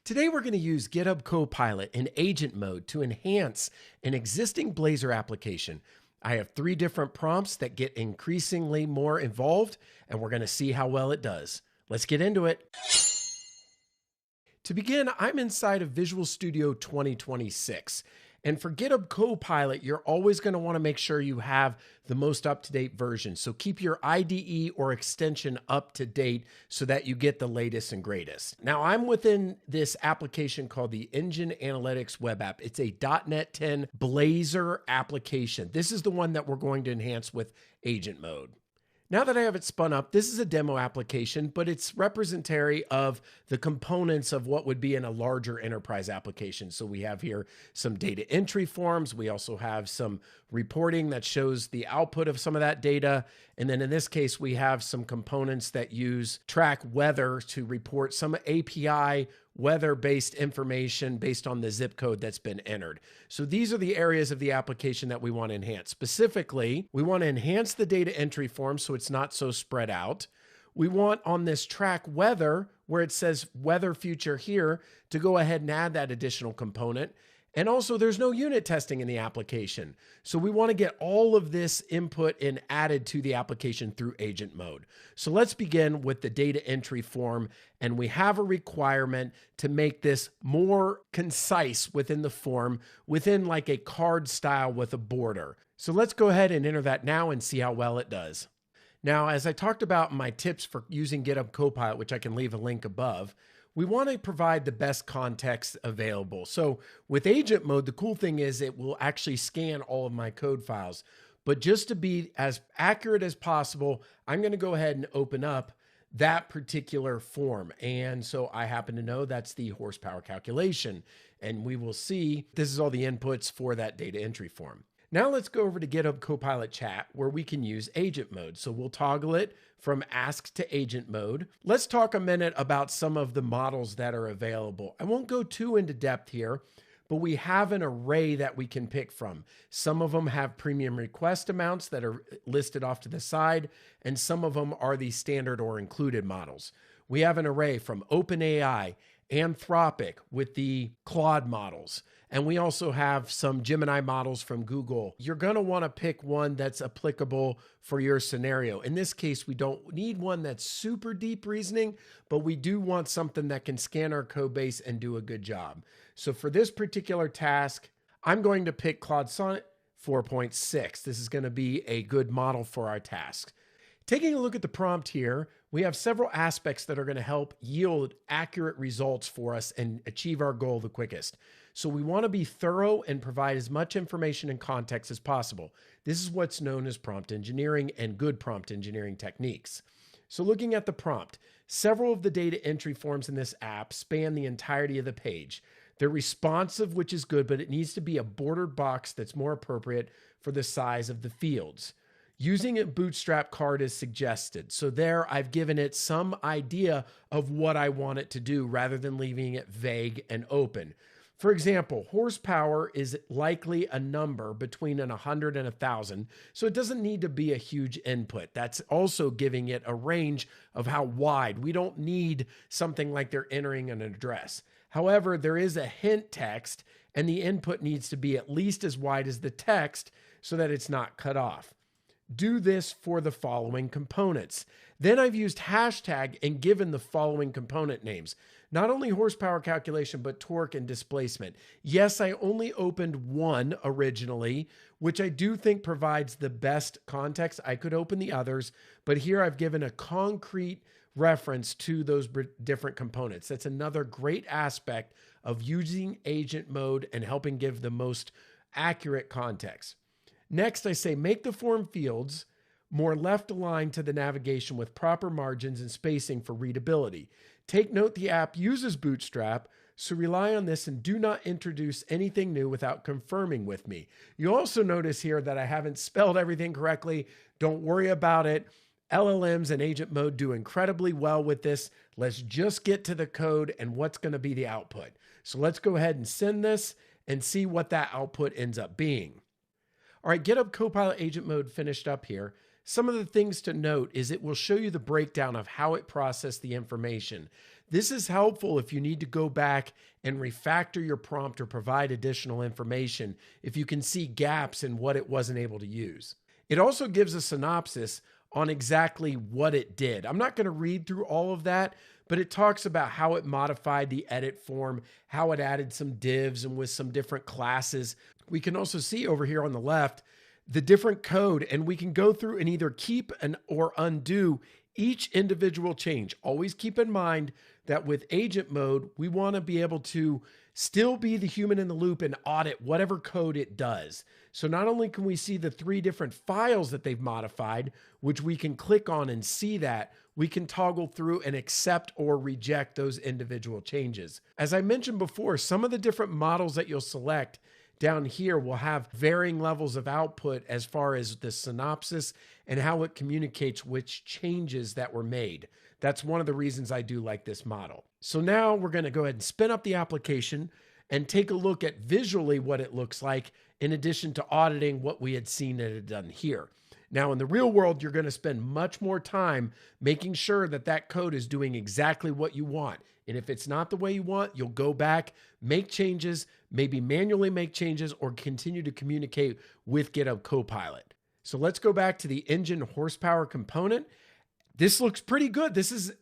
Today we're going to use GitHub Copilot in agent mode to enhance an existing Blazor application. I have 3 different prompts that get increasingly more involved, and we're going to see how well it does. Let's get into it. To begin, I'm inside of Visual Studio 2026. And for GitHub Copilot, you're always going to want to make sure you have the most up-to-date version. So keep your IDE or extension up to date so that you get the latest and greatest. Now, I'm within this application called the Engine Analytics Web App. It's a .NET 10 Blazor application. This is the one that we're going to enhance with agent mode. Now that I have it spun up, this is a demo application, but it's representary of the components of what would be in a larger enterprise application. So we have here some data entry forms. We also have some reporting that shows the output of some of that data. And then in this case, we have some components that use track weather to report some API weather-based information based on the zip code that's been entered. So these are the areas of the application that we want to enhance. Specifically, we want to enhance the data entry form so it's not so spread out. We want on this track weather, where it says weather future here, to go ahead and add that additional component. And also there's no unit testing in the application. So we want to get all of this input and added to the application through agent mode. So let's begin with the data entry form. And we have a requirement to make this more concise within the form, within like a card style with a border. So let's go ahead and enter that now and see how well it does. Now, as I talked about my tips for using GitHub Copilot, which I can leave a link above, we want to provide the best context available. So with agent mode, the cool thing is it will actually scan all of my code files. But just to be as accurate as possible, I'm going to go ahead and open up that particular form. And so I happen to know that's the horsepower calculation. And we will see this is all the inputs for that data entry form. Now let's go over to GitHub Copilot Chat where we can use agent mode. So we'll toggle it from ask to agent mode. Let's talk a minute about some of the models that are available. I won't go too into depth here, but we have an array that we can pick from. Some of them have premium request amounts that are listed off to the side, and some of them are the standard or included models. We have an array from OpenAI, Anthropic with the Claude models. And we also have some Gemini models from Google. You're going to want to pick one that's applicable for your scenario. In this case, we don't need one that's super deep reasoning, but we do want something that can scan our code base and do a good job. So for this particular task, I'm going to pick Claude Sonnet 4.6. This is going to be a good model for our task. Taking a look at the prompt here, we have several aspects that are going to help yield accurate results for us and achieve our goal the quickest. So we want to be thorough and provide as much information and context as possible. This is what's known as prompt engineering and good prompt engineering techniques. So looking at the prompt, several of the data entry forms in this app span the entirety of the page. They're responsive, which is good, but it needs to be a bordered box that's more appropriate for the size of the fields. Using a Bootstrap card is suggested. So there I've given it some idea of what I want it to do rather than leaving it vague and open. For example, horsepower is likely a number between 100 and 1,000, so it doesn't need to be a huge input. That's also giving it a range of how wide. We don't need something like they're entering an address. However, there is a hint text, and the input needs to be at least as wide as the text so that it's not cut off. Do this for the following components. Then I've used hashtag and given the following component names. Not only horsepower calculation, but torque and displacement. Yes, I only opened one originally, which I do think provides the best context. I could open the others, but here I've given a concrete reference to those different components. That's another great aspect of using agent mode and helping give the most accurate context. Next, I say make the form fields more left aligned to the navigation with proper margins and spacing for readability. Take note the app uses Bootstrap, so rely on this and do not introduce anything new without confirming with me. You also notice here that I haven't spelled everything correctly. Don't worry about it. LLMs and agent mode do incredibly well with this. Let's just get to the code and what's going to be the output. So let's go ahead and send this and see what that output ends up being. All right, GitHub Copilot Agent Mode finished up here. Some of the things to note is it will show you the breakdown of how it processed the information. This is helpful if you need to go back and refactor your prompt or provide additional information if you can see gaps in what it wasn't able to use. It also gives a synopsis on exactly what it did. I'm not going to read through all of that, but it talks about how it modified the edit form, how it added some divs and with some different classes. We can also see over here on the left the different code, and we can go through and either keep or undo each individual change. Always keep in mind that with agent mode, we want to be able to still be the human in the loop and audit whatever code it does. So not only can we see the 3 different files that they've modified, which we can click on and see that, we can toggle through and accept or reject those individual changes. As I mentioned before, some of the different models that you'll select down here will have varying levels of output as far as the synopsis and how it communicates which changes that were made. That's one of the reasons I do like this model. So now we're going to go ahead and spin up the application and take a look at visually what it looks like in addition to auditing what we had seen it had done here. Now, in the real world, you're going to spend much more time making sure that that code is doing exactly what you want. And if it's not the way you want, you'll go back, make changes, maybe manually make changes, or continue to communicate with GitHub Copilot. So let's go back to the engine horsepower component. This looks pretty good. This is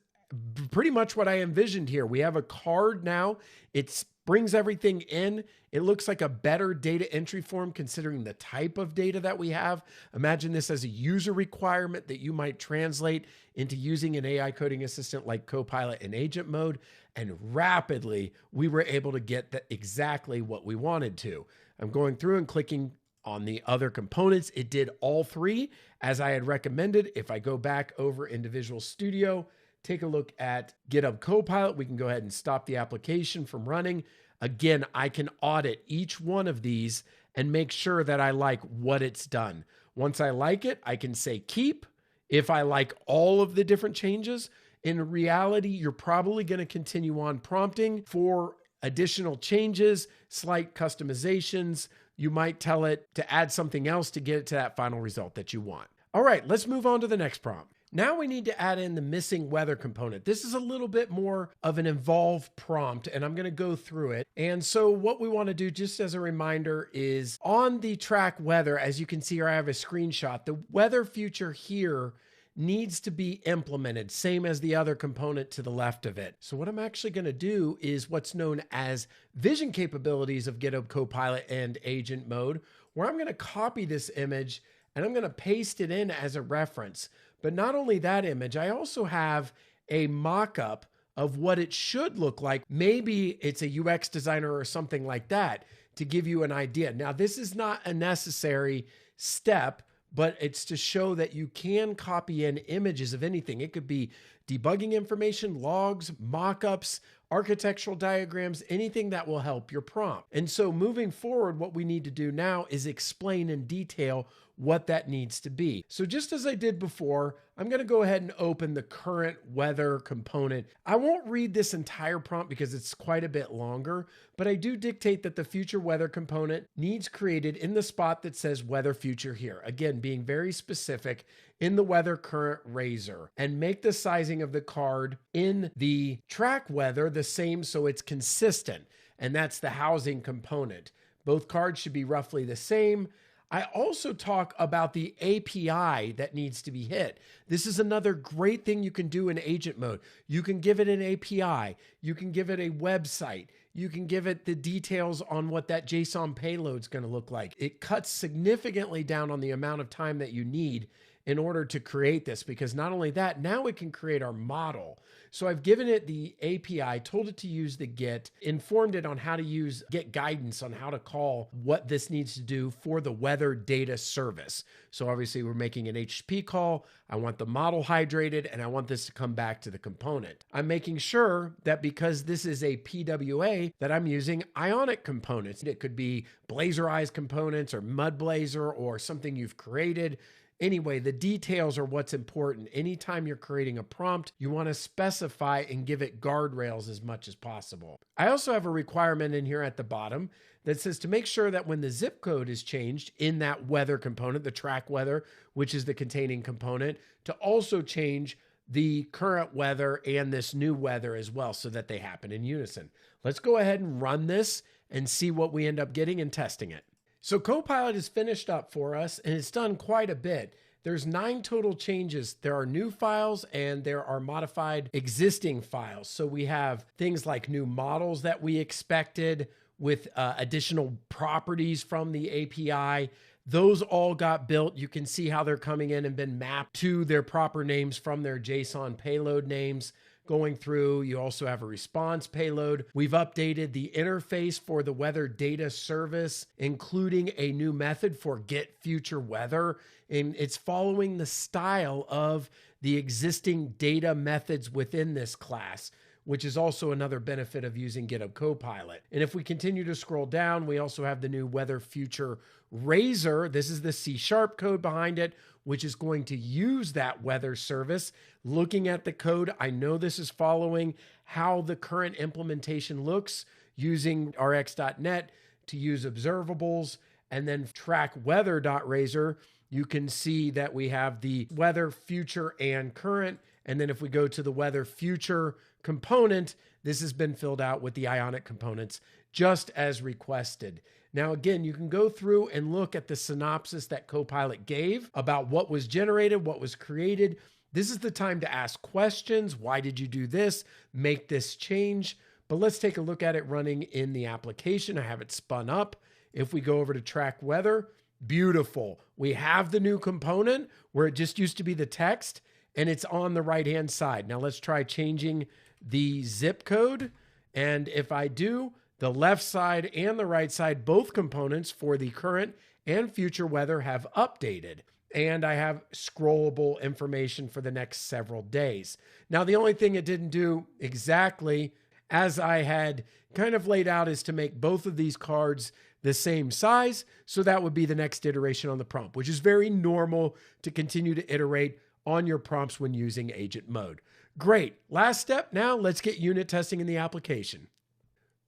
pretty much what I envisioned here. We have a card now. It brings everything in. It looks like a better data entry form considering the type of data that we have. Imagine this as a user requirement that you might translate into using an AI coding assistant like Copilot in agent mode. And rapidly, we were able to get exactly what we wanted to. I'm going through and clicking on the other components. It did all 3 as I had recommended. If I go back over into Visual Studio, take a look at GitHub Copilot, we can go ahead and stop the application from running. Again, I can audit each one of these and make sure that I like what it's done. Once I like it, I can say keep. If I like all of the different changes, in reality, you're probably going to continue on prompting for additional changes, slight customizations. You might tell it to add something else to get it to that final result that you want. All right, let's move on to the next prompt. Now we need to add in the missing weather component. This is a little bit more of an involved prompt, and I'm going to go through it. And so what we want to do, just as a reminder, is on the track weather, as you can see here, I have a screenshot. The weather feature here needs to be implemented, same as the other component to the left of it. So what I'm actually going to do is what's known as vision capabilities of GitHub Copilot and agent mode, where I'm going to copy this image and I'm going to paste it in as a reference. But not only that image, I also have a mock-up of what it should look like. Maybe it's a UX designer or something like that to give you an idea. Now, this is not a necessary step, but it's to show that you can copy in images of anything. It could be debugging information, logs, mock-ups, architectural diagrams, anything that will help your prompt. And so moving forward, what we need to do now is explain in detail what that needs to be. So just as I did before, I'm going to go ahead and open the current weather component. I won't read this entire prompt because it's quite a bit longer, but I do dictate that the future weather component needs created in the spot that says weather future here. Again, being very specific in the weather current razor, and make the sizing of the card in the track weather the same so it's consistent. And that's the housing component. Both cards should be roughly the same. I also talk about the API that needs to be hit. This is another great thing you can do in agent mode. You can give it an API. You can give it a website. You can give it the details on what that JSON payload is going to look like. It cuts significantly down on the amount of time that you need in order to create this, because not only that, now it can create our model. So I've given it the API, told it to use the Git, informed it on how to get guidance on how to call what this needs to do for the weather data service. So obviously we're making an HTTP call. I want the model hydrated and I want this to come back to the component. I'm making sure that because this is a PWA that I'm using Ionic components. It could be Blazorized components or Mud Blazor or something you've created. Anyway, the details are what's important. Anytime you're creating a prompt, you want to specify and give it guardrails as much as possible. I also have a requirement in here at the bottom that says to make sure that when the zip code is changed in that weather component, the track weather, which is the containing component, to also change the current weather and this new weather as well so that they happen in unison. Let's go ahead and run this and see what we end up getting and testing it. So Copilot is finished up for us and it's done quite a bit. There's 9 total changes. There are new files and there are modified existing files. So we have things like new models that we expected with additional properties from the API. Those all got built. You can see how they're coming in and been mapped to their proper names from their JSON payload names going through. You also have a response payload. We've updated the interface for the weather data service, including a new method for get future weather. And it's following the style of the existing data methods within this class, which is also another benefit of using GitHub Copilot. And if we continue to scroll down, we also have the new weather future Razor. This is the C# code behind it, which is going to use that weather service. Looking at the code, I know this is following how the current implementation looks using rx.net to use observables and then track weather.razor. You can see that we have the weather future and current. And then if we go to the weather future component, this has been filled out with the Ionic components just as requested. Now, again, you can go through and look at the synopsis that Copilot gave about what was generated, what was created. This is the time to ask questions. Why did you do this? Make this change. But let's take a look at it running in the application. I have it spun up. If we go over to track weather, beautiful. We have the new component where it just used to be the text and it's on the right-hand side. Now let's try changing the zip code. And if I do, the left side and the right side, both components for the current and future weather have updated. And I have scrollable information for the next several days. Now, the only thing it didn't do exactly as I had kind of laid out is to make both of these cards the same size. So that would be the next iteration on the prompt, which is very normal to continue to iterate on your prompts when using agent mode. Great. Last step now, let's get unit testing in the application.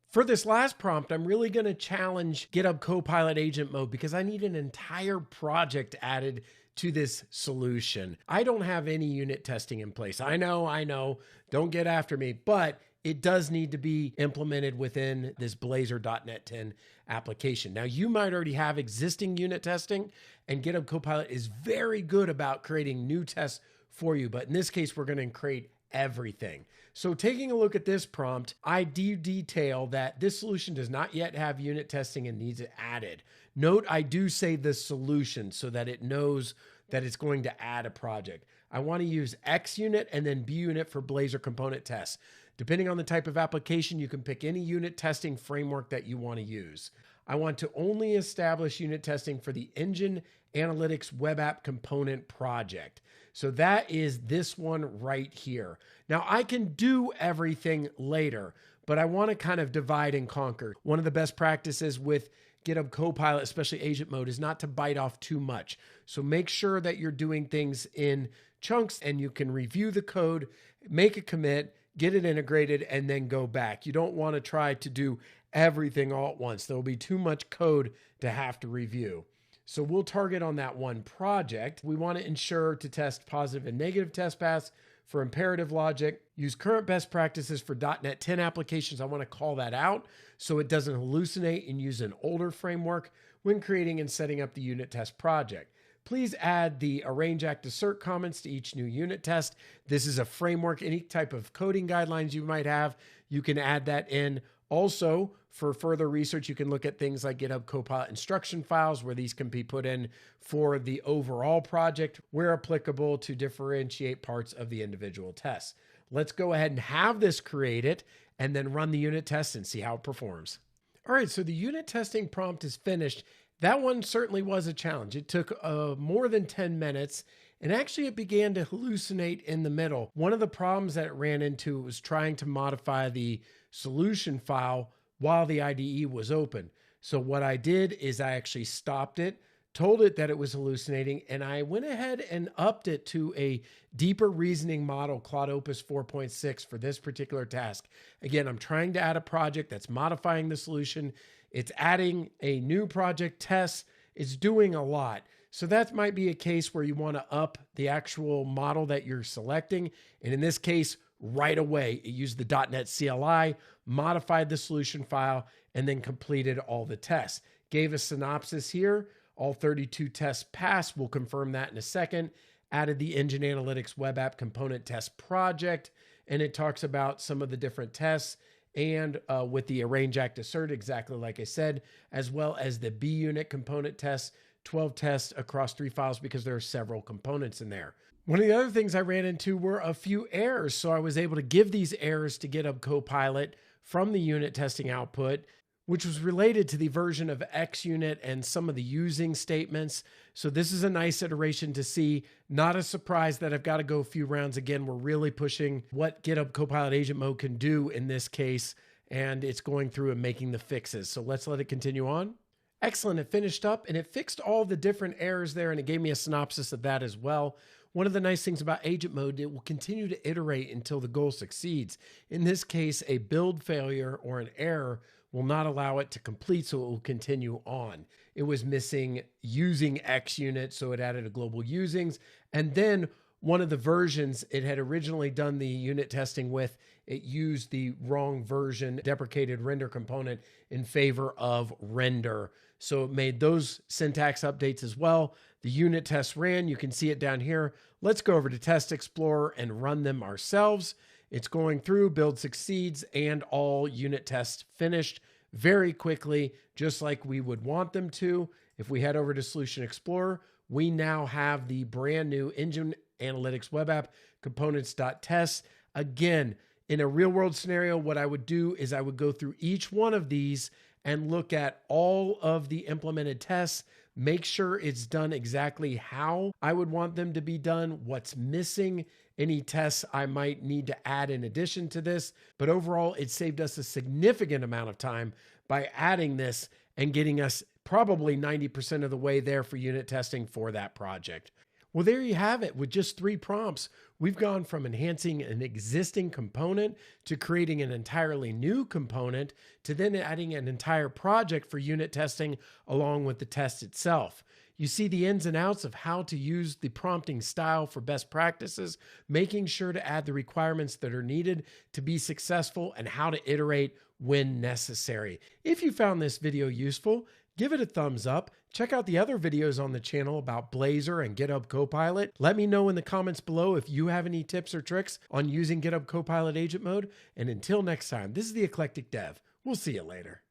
For this last prompt, I'm really going to challenge GitHub Copilot Agent Mode because I need an entire project added to this solution. I don't have any unit testing in place. I know, don't get after me, but it does need to be implemented within this Blazor.net 10 application. Now, you might already have existing unit testing, and GitHub Copilot is very good about creating new tests for you. But in this case, we're going to create everything. So taking a look at this prompt, I do detail that this solution does not yet have unit testing and needs it added. Note, I do say the solution so that it knows that it's going to add a project. I want to use xUnit and then bUnit for Blazor component tests. Depending on the type of application, you can pick any unit testing framework that you want to use. I want to only establish unit testing for the Engine Analytics Web App Component project. So that is this one right here. Now I can do everything later, but I want to kind of divide and conquer. One of the best practices with GitHub Copilot, especially agent mode, is not to bite off too much. So make sure that you're doing things in chunks and you can review the code, make a commit, get it integrated, and then go back. You don't want to try to do everything all at once. There will be too much code to have to review. So we'll target on that one project. We want to ensure to test positive and negative test paths for imperative logic. Use current best practices for .NET 10 applications. I want to call that out so it doesn't hallucinate and use an older framework when creating and setting up the unit test project. Please add the arrange, act, assert comments to each new unit test. This is a framework. Any type of coding guidelines you might have, you can add that in. Also, for further research, you can look at things like GitHub Copilot instruction files where these can be put in for the overall project where applicable to differentiate parts of the individual tests. Let's go ahead and have this created and then run the unit test and see how it performs. All right, so the unit testing prompt is finished. That one certainly was a challenge. It took more than 10 minutes, and actually it began to hallucinate in the middle. One of the problems that it ran into was trying to modify the solution file while the IDE was open. So what I did is I actually stopped it, told it that it was hallucinating, and I went ahead and upped it to a deeper reasoning model, Claude Opus 4.6 for this particular task. Again, I'm trying to add a project that's modifying the solution. It's adding a new project test. It's doing a lot. So that might be a case where you want to up the actual model that you're selecting. And in this case, right away, it used the .NET CLI, modified the solution file, and then completed all the tests. Gave a synopsis here. All 32 tests passed. We'll confirm that in a second. Added the Engine Analytics Web App Component Test Project, and it talks about some of the different tests and with the arrange, act, assert, exactly like I said, as well as the bUnit component tests, 12 tests across 3 files because there are several components in there. One of the other things I ran into were a few errors. So I was able to give these errors to GitHub Copilot from the unit testing output, which was related to the version of xUnit and some of the using statements. So this is a nice iteration to see. Not a surprise that I've got to go a few rounds again. We're really pushing what GitHub Copilot Agent Mode can do in this case, and it's going through and making the fixes. So let's let it continue on. Excellent, it finished up and it fixed all the different errors there, and it gave me a synopsis of that as well. One of the nice things about Agent Mode, it will continue to iterate until the goal succeeds. In this case, a build failure or an error will not allow it to complete, so it will continue on. It was missing using xUnit, so it added a global usings. And then one of the versions it had originally done the unit testing with, it used the wrong version, deprecated render component in favor of render. So it made those syntax updates as well. The unit tests ran. You can see it down here. Let's go over to Test Explorer and run them ourselves. It's going through, build succeeds, and all unit tests finished very quickly, just like we would want them to. If we head over to Solution Explorer, we now have the brand new Engine Analytics Web App Components.test. Again, in a real world scenario, what I would do is I would go through each one of these and look at all of the implemented tests, make sure it's done exactly how I would want them to be done, what's missing, any tests I might need to add in addition to this. But overall, it saved us a significant amount of time by adding this and getting us probably 90% of the way there for unit testing for that project. Well, there you have it. With just 3 prompts, we've gone from enhancing an existing component to creating an entirely new component to then adding an entire project for unit testing along with the test itself. You see the ins and outs of how to use the prompting style for best practices, making sure to add the requirements that are needed to be successful, and how to iterate when necessary. If you found this video useful, give it a thumbs up. Check out the other videos on the channel about Blazor and GitHub Copilot. Let me know in the comments below if you have any tips or tricks on using GitHub Copilot Agent Mode. And until next time, this is the Eclectic Dev. We'll see you later.